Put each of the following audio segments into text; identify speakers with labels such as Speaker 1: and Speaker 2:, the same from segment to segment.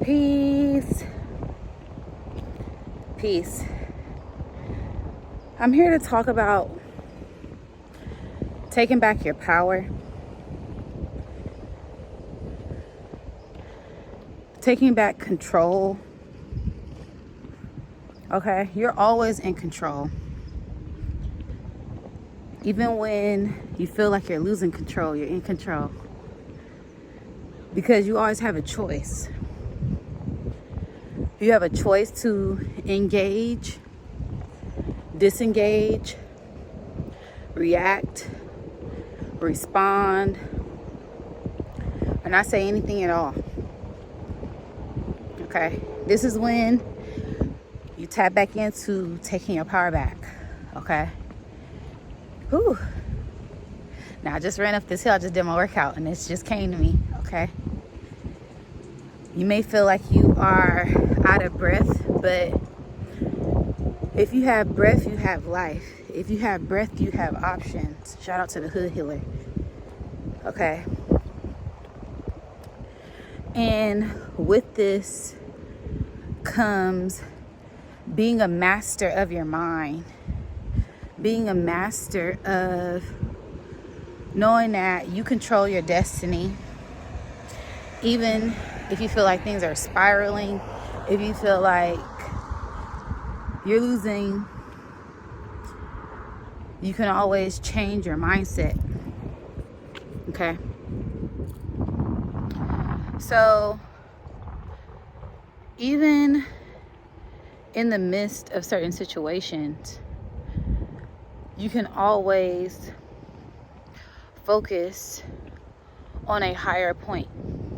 Speaker 1: Peace. Peace. I'm here to talk about taking back your power, taking back control. Okay, you're always in control. Even when you feel like you're losing control, you're in control. Because you always have a choice. You have a choice to engage, disengage, react, respond, or not say anything at all. Okay, this is when you tap back into taking your power back. Okay. Whew. Now I just ran up this hill. I just did my workout and it just came to me. Okay. You may feel like you are out of breath, but if you have breath, you have life. If you have breath, you have options. Shout out to the hood healer. Okay. And with this comes being a master of your mind, being a master of knowing that you control your destiny. Even if you feel like things are spiraling, if you feel like you're losing, you can always change your mindset. Okay? So, even in the midst of certain situations, you can always focus on a higher point.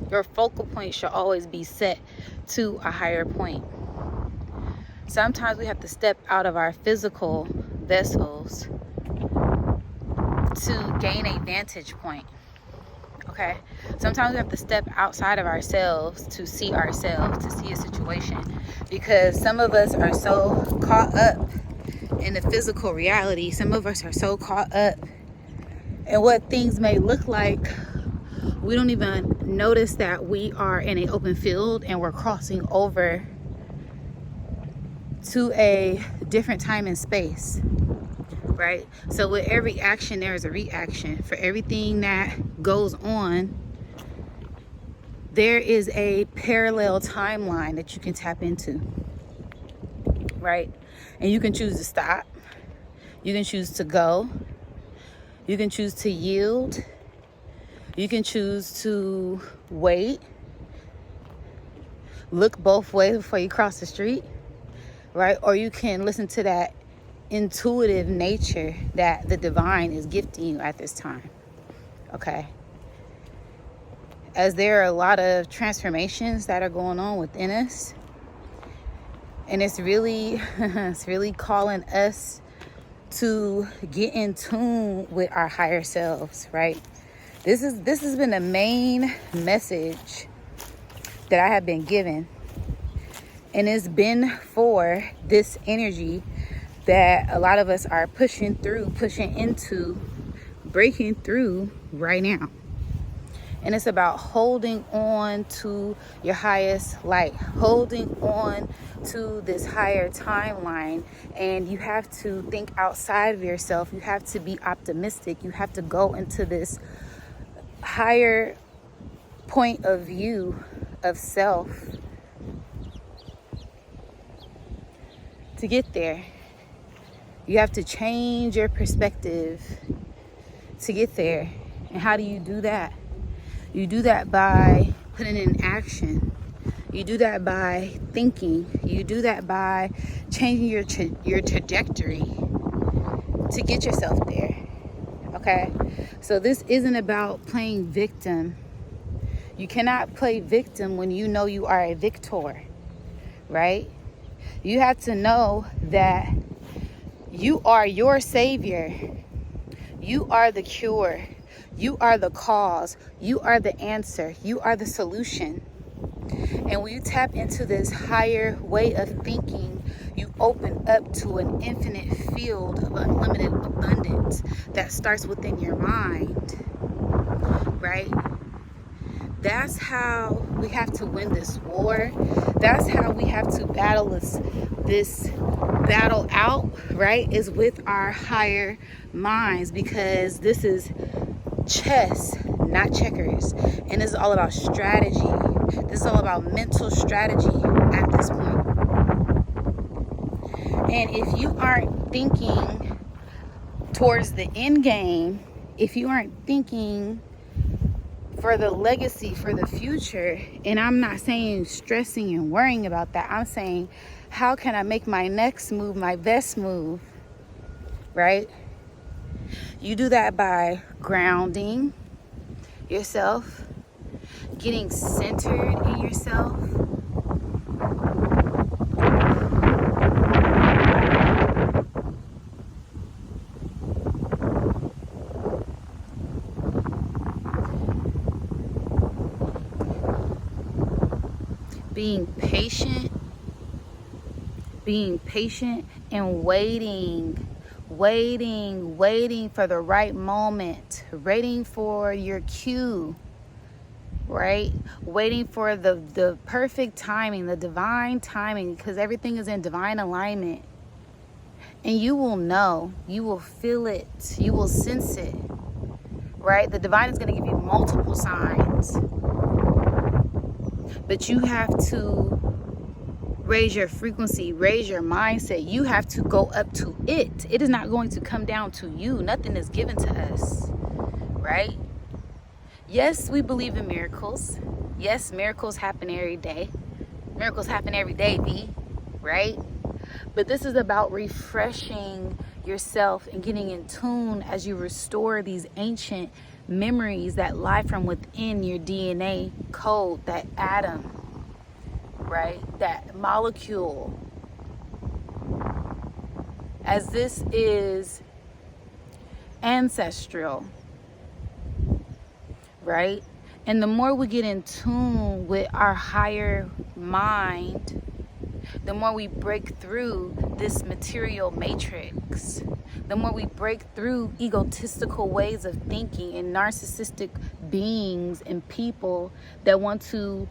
Speaker 1: Your focal point should always be set to a higher point. Sometimes we have to step out of our physical vessels to gain a vantage point. Okay? Sometimes we have to step outside of ourselves to see ourselves, to see a situation. Because some of us are so caught up in the physical reality. Some of us are so caught up in what things may look like. We don't even notice that we are in an open field and we're crossing over to a different time and space, right? So with every action, there is a reaction. For everything that goes on, there is a parallel timeline that you can tap into, right? And you can choose to stop. You can choose to go. You can choose to yield. You can choose to wait. Look both ways before you cross the street, right? Or you can listen to that intuitive nature that the divine is gifting you at this time. Okay? As there are a lot of transformations that are going on within us, and it's really calling us to get in tune with our higher selves, right? This has been the main message that I have been given. And it's been for this energy that a lot of us are pushing into, breaking through right now. And it's about holding on to your highest light, holding on to this higher timeline. And you have to think outside of yourself. You have to be optimistic. You have to go into this higher point of view of self to get there. You have to change your perspective to get there. And how do you do that? You do that by putting in action. You do that by thinking. You do that by changing your trajectory to get yourself there. Okay? So this isn't about playing victim. You cannot play victim when you know you are a victor, right? You have to know that you are your savior. You are the cure. You are the cause. You are the answer. You are the solution. And when you tap into this higher way of thinking, you open up to an infinite field of unlimited abundance that starts within your mind, right? That's how we have to win this war. That's how we have to battle this battle out, right? Is with our higher minds, because this is chess, not checkers. And this is all about strategy. This is all about mental strategy at this point. And if you aren't thinking towards the end game, if you aren't thinking for the legacy, for the future, and I'm not saying stressing and worrying about that, I'm saying, how can I make my next move my best move, right? You do that by grounding yourself, getting centered in yourself, being patient and waiting for the right moment, waiting for your cue, right? Waiting for the perfect timing, the divine timing, because everything is in divine alignment. And you will know, you will feel it, you will sense it, right? The divine is going to give you multiple signs. But you have to raise your frequency, raise your mindset. You have to go up to it. It is not going to come down to you. Nothing is given to us, right? Yes, we believe in miracles. Yes, miracles happen every day. Miracles happen every day, B, right? But this is about refreshing yourself and getting in tune as you restore these ancient memories that lie from within your DNA code, that atom, right? That molecule. As this is ancestral, right? And the more we get in tune with our higher mind, the more we break through this material matrix, the more we break through egotistical ways of thinking and narcissistic beings and people that want to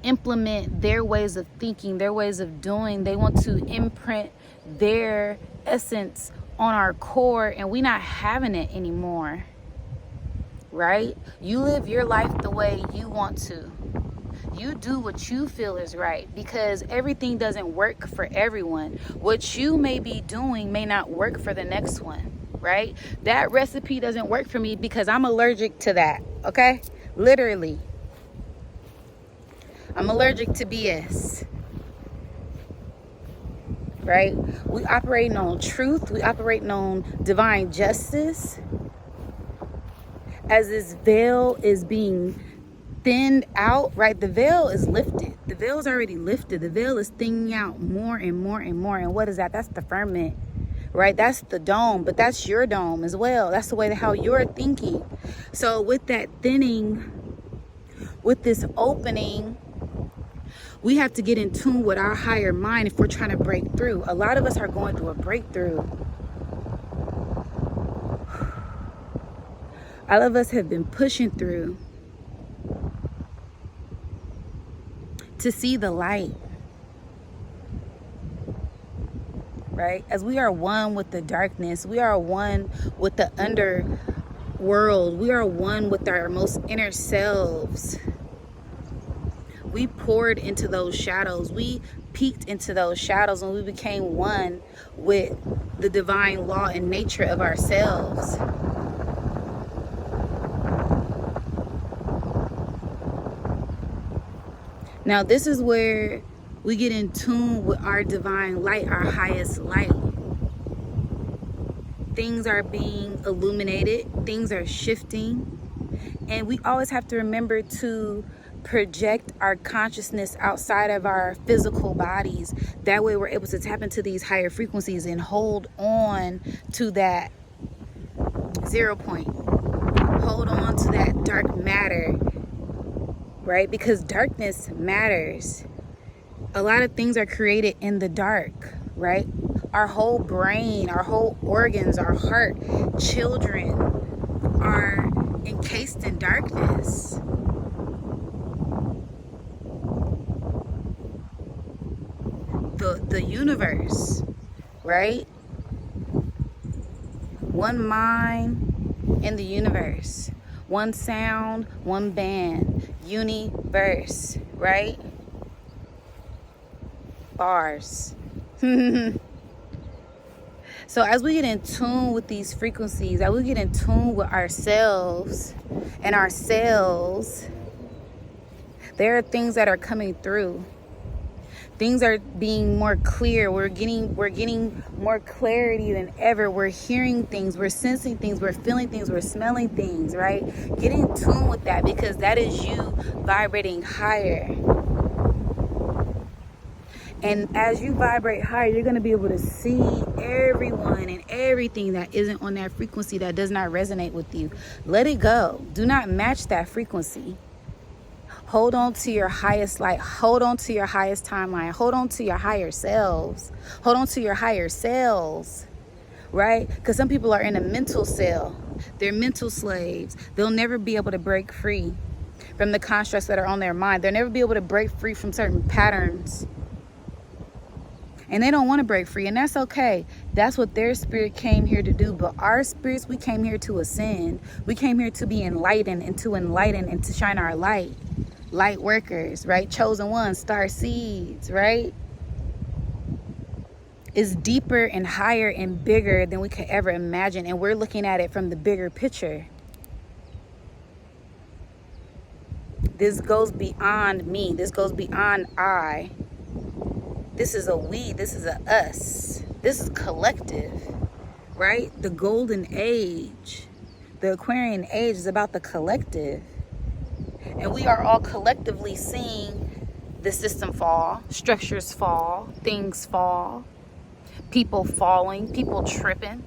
Speaker 1: implement their ways of thinking, their ways of doing. They want to imprint their essence on our core, and we're not having it anymore, right? You live your life the way you want to. You do what you feel is right, because everything doesn't work for everyone. What you may be doing may not work for the next one, right? That recipe doesn't work for me because I'm allergic to that, okay? Literally. I'm allergic to BS, right? We operating on truth. We operating on divine justice. As this veil is being thinned out, right? The veil is lifted. The veil is already lifted. The veil is thinning out more and more and more. And what is that? That's the firmament, right? That's the dome, but that's your dome as well. That's the way how you're thinking. So with that thinning, with this opening, we have to get in tune with our higher mind if we're trying to break through. A lot of us are going through a breakthrough. All of us have been pushing through to see the light, right? As we are one with the darkness, we are one with the underworld, we are one with our most inner selves. We poured into those shadows, we peeked into those shadows, and we became one with the divine law and nature of ourselves. Now, this is where we get in tune with our divine light, our highest light. Things are being illuminated, things are shifting, and we always have to remember to project our consciousness outside of our physical bodies. That way we're able to tap into these higher frequencies and hold on to that 0 point. Hold on to that dark matter, right? Because darkness matters. A lot of things are created in the dark, right? Our whole brain, our whole organs, our heart, children, our encased in darkness. The universe, right? One mind in the universe. One sound, one band. Universe, right? Bars. So as we get in tune with these frequencies, as we get in tune with ourselves and our cells, there are things that are coming through. Things are being more clear. We're getting more clarity than ever. We're hearing things, we're sensing things, we're feeling things, we're smelling things, right? Get in tune with that, because that is you vibrating higher. And as you vibrate higher, you're going to be able to see everyone and everything that isn't on that frequency, that does not resonate with you. Let it go. Do not match that frequency. Hold on to your highest light. Hold on to your highest timeline. Hold on to your higher selves. Hold on to your higher selves, right? Because some people are in a mental cell. They're mental slaves. They'll never be able to break free from the constructs that are on their mind. They'll never be able to break free from certain patterns. And they don't want to break free, and that's okay. That's what their spirit came here to do. But our spirits, we came here to ascend. We came here to be enlightened and to enlighten and to shine our light. Light workers, right? Chosen ones, star seeds, right? Is deeper and higher and bigger than we could ever imagine. And we're looking at it from the bigger picture. This goes beyond me. This goes beyond I. This is a we. This is a us. This is collective, right? The golden age, the Aquarian age is about the collective. And we are all collectively seeing the system fall, structures fall, things fall, people falling, people tripping.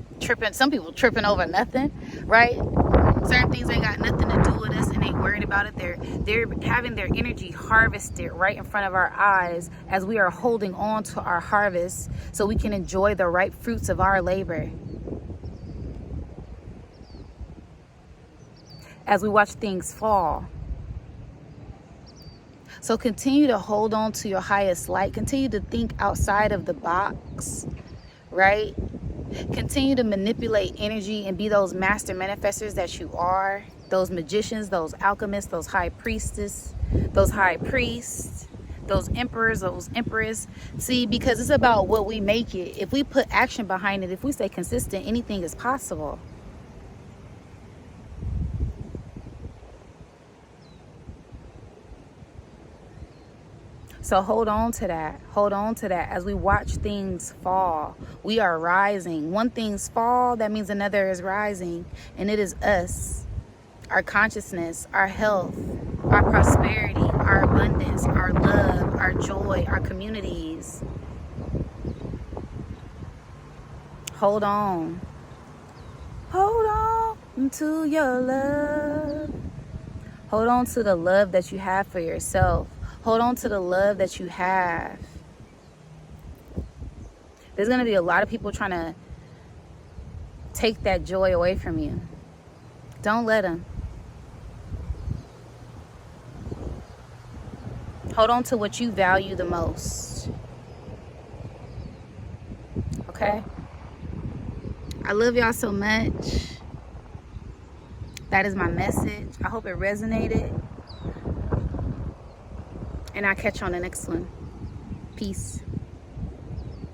Speaker 1: Some people tripping over nothing, right? Certain things ain't got nothing to do with us and ain't worried about it. They're having their energy harvested right in front of our eyes as we are holding on to our harvest so we can enjoy the ripe fruits of our labor. As we watch things fall. So continue to hold on to your highest light. Continue to think outside of the box, right? Continue to manipulate energy and be those master manifestors that you are. Those magicians, those alchemists, those high priestess, those high priests, those emperors, those empress. See, because it's about what we make it. If we put action behind it, if we stay consistent, anything is possible. So hold on to that. Hold on to that as we watch things fall. We are rising. One thing's fall, that means another is rising. And it is us, our consciousness, our health, our prosperity, our abundance, our love, our joy, our communities. Hold on. Hold on to your love. Hold on to the love that you have for yourself. Hold on to the love that you have. There's going to be a lot of people trying to take that joy away from you. Don't let them. Hold on to what you value the most. Okay? I love y'all so much. That is my message. I hope it resonated. And I'll catch you on the next one. Peace.